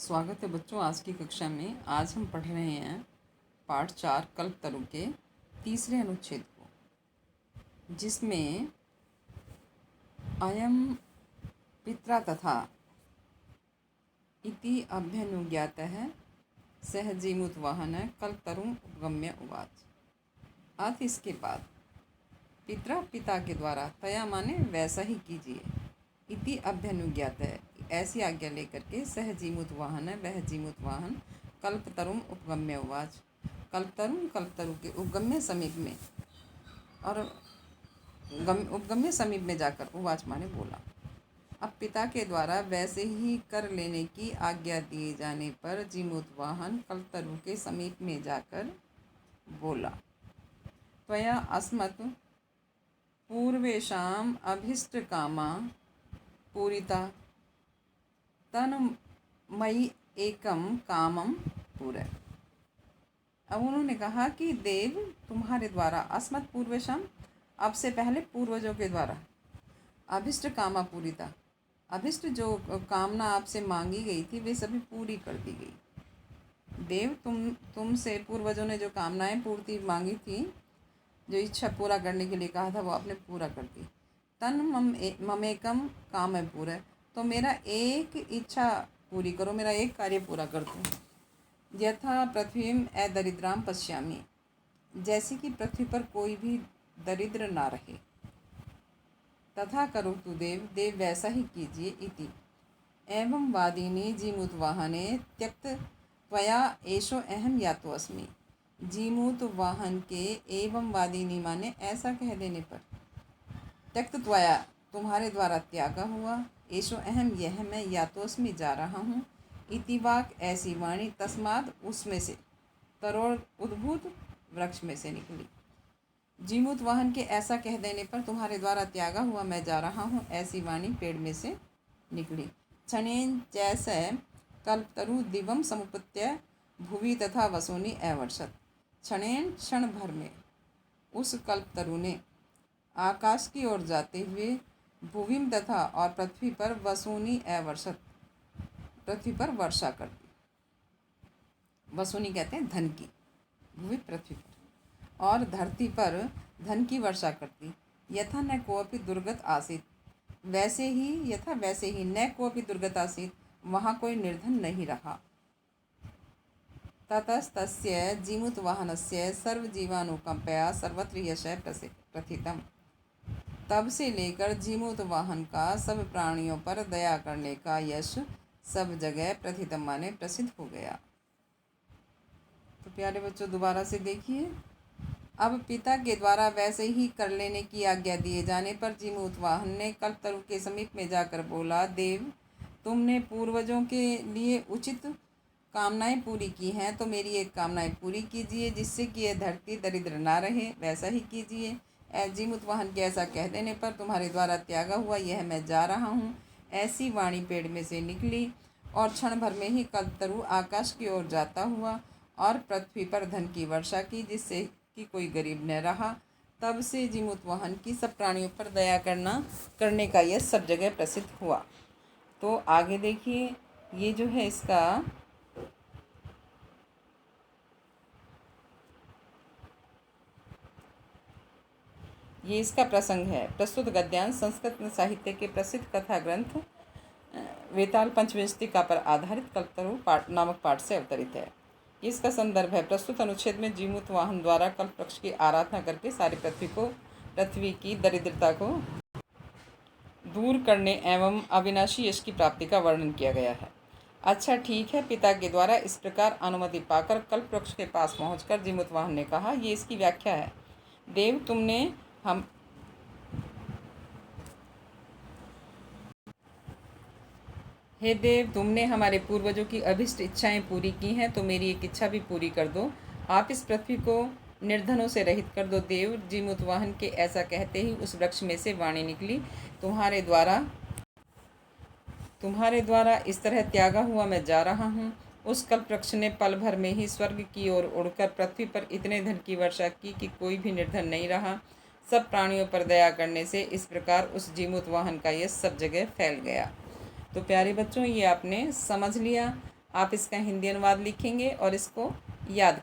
स्वागत है बच्चों। आज की कक्षा में आज हम पढ़ रहे हैं पाठ 4 कल्पतरु के तीसरे अनुच्छेद को, जिसमें अयम पित्रा तथा इति अभ्यनुज्ञातः सह जीमूतवाहन कल्पतरुं उपगम्य उवाच। अत इसके बाद पिता के द्वारा तया माने वैसा ही कीजिए, इति अभ्यनुज्ञात है ऐसी आज्ञा लेकर के सह जीमूत वाहन है वह जीमूत वाहन कल्पतरुम उपगम्य उवाच। कल्पतरु के उपगम्य समीप में और उपगम्य समीप में जाकर उवाच माने बोला। अब पिता के द्वारा वैसे ही कर लेने की आज्ञा दिए जाने पर जीमूत वाहन कल्पतरु के समीप में जाकर बोला। त्वया अस्मत् पूर्वेषाम् अभीष्ट कामा पूरिता तन मयि एकम कामम पूरे। अब उन्होंने कहा कि देव तुम्हारे द्वारा अस्मत् पूर्वेशम अब से पहले पूर्वजों के द्वारा अभिष्ट कामा पूरिता अभिष्ट जो कामना आपसे मांगी गई थी वे सभी पूरी कर दी गई। देव तुमसे पूर्वजों ने जो कामनाएं पूर्ति मांगी थी, जो इच्छा पूरा करने के लिए कहा था, वो आपने पूरा कर दी। तन ममेकम काम है पूरा, तो मेरा एक इच्छा पूरी करो, मेरा एक कार्य पूरा कर दो। यथा पृथ्वीम अदरिद्राम पश्यामि, जैसे कि पृथ्वी पर कोई भी दरिद्र ना रहे। तथा करो तु देव वैसा ही कीजिए। इति एवं वादिनी जीमूत वाहने त्यक्त त्वया एषो अहम यातो अस्मि। जीमूत वाहन के एवं वादिनी माने ऐसा कह देने पर, त्यक्त त्वया तुम्हारे द्वारा त्यागा हुआ, एषो अहम यह मैं यातोस्मि जा रहा हूँ। इति वाक ऐसी वाणी तस्माद उसमें से तरोड़ उद्भूत वृक्ष में से निकली। जीमूत वाहन के ऐसा कह देने पर तुम्हारे द्वारा त्यागा हुआ मैं जा रहा हूँ ऐसी वाणी पेड़ में से निकली। क्षणेन जैसे कल्पतरु दिवम समुपत्य भुवि तथा वसूनि अवर्षत। क्षणेन क्षण भर में उस कल्पतरु ने आकाश की ओर जाते हुए भूविम तथा और पृथ्वी पर वसूनी अवर्षत पृथ्वी पर वर्षा कर दी। वसूनी कहते हैं धन की, भूवि पृथ्वी पर, और धरती पर धन की वर्षा कर दी। यथा न कोऽपि दुर्गत आसीत, वैसे ही न कोऽपि दुर्गत आसीत, वहाँ कोई निर्धन नहीं रहा। ततस्तस्य जीमूतवाहनस्य सर्वजीवानुकंपया सर्वत्र यशः प्रथितम्। तब से लेकर जीमूत वाहन का सब प्राणियों पर दया करने का यश सब जगह प्रथितम माने प्रसिद्ध हो गया। तो प्यारे बच्चों, दोबारा से देखिए। अब पिता के द्वारा वैसे ही कर लेने की आज्ञा दिए जाने पर जीमूत वाहन ने कल्पतरु के समीप में जाकर बोला, देव तुमने पूर्वजों के लिए उचित कामनाएं पूरी की हैं, तो मेरी एक कामनाएं पूरी कीजिए, जिससे कि यह धरती दरिद्र ना रहे, वैसा ही कीजिए। जीमूत वाहन के ऐसा कह देने पर तुम्हारे द्वारा त्यागा हुआ यह मैं जा रहा हूँ ऐसी वाणी पेड़ में से निकली, और क्षण भर में ही कल्पतरु आकाश की ओर जाता हुआ और पृथ्वी पर धन की वर्षा की, जिससे कि कोई गरीब न रहा। तब से जीमूत वाहन की सब प्राणियों पर दया करने का यह सब जगह प्रसिद्ध हुआ। तो आगे देखिए, ये जो है इसका प्रसंग है। प्रस्तुत गद्यांश संस्कृत साहित्य के प्रसिद्ध कथा ग्रंथ वेताल पंचविंशतिका पर आधारित कल्पतरु नामक पाठ से अवतरित है। इसका संदर्भ है प्रस्तुत अनुच्छेद में जीमूत वाहन द्वारा कल्पवृक्ष की आराधना करके सारी पृथ्वी की दरिद्रता को दूर करने एवं अविनाशी यश की प्राप्ति का वर्णन किया गया है। अच्छा ठीक है, पिता के द्वारा इस प्रकार अनुमति पाकर कल्पवृक्ष के पास पहुंचकर जीमूत वाहन ने कहा, ये इसकी व्याख्या है। देव हे देव, तुमने हमारे पूर्वजों की अभिष्ट इच्छाएं पूरी की हैं, तो मेरी एक इच्छा भी पूरी कर दो। आप इस पृथ्वी को निर्धनों से रहित कर दो। देव जीमूत वाहन के ऐसा कहते ही उस वृक्ष में से वाणी निकली, तुम्हारे द्वारा इस तरह त्यागा हुआ मैं जा रहा हूँ। उस कल्पवृक्ष ने पल भर में ही स्वर्ग की ओर उड़कर पृथ्वी पर इतने धन की वर्षा की कि कोई भी निर्धन नहीं रहा। सब प्राणियों पर दया करने से इस प्रकार उस जीमूत वाहन का यश सब जगह फैल गया। तो प्यारे बच्चों, ये आपने समझ लिया आप इसका हिंदी अनुवाद लिखेंगे और इसको याद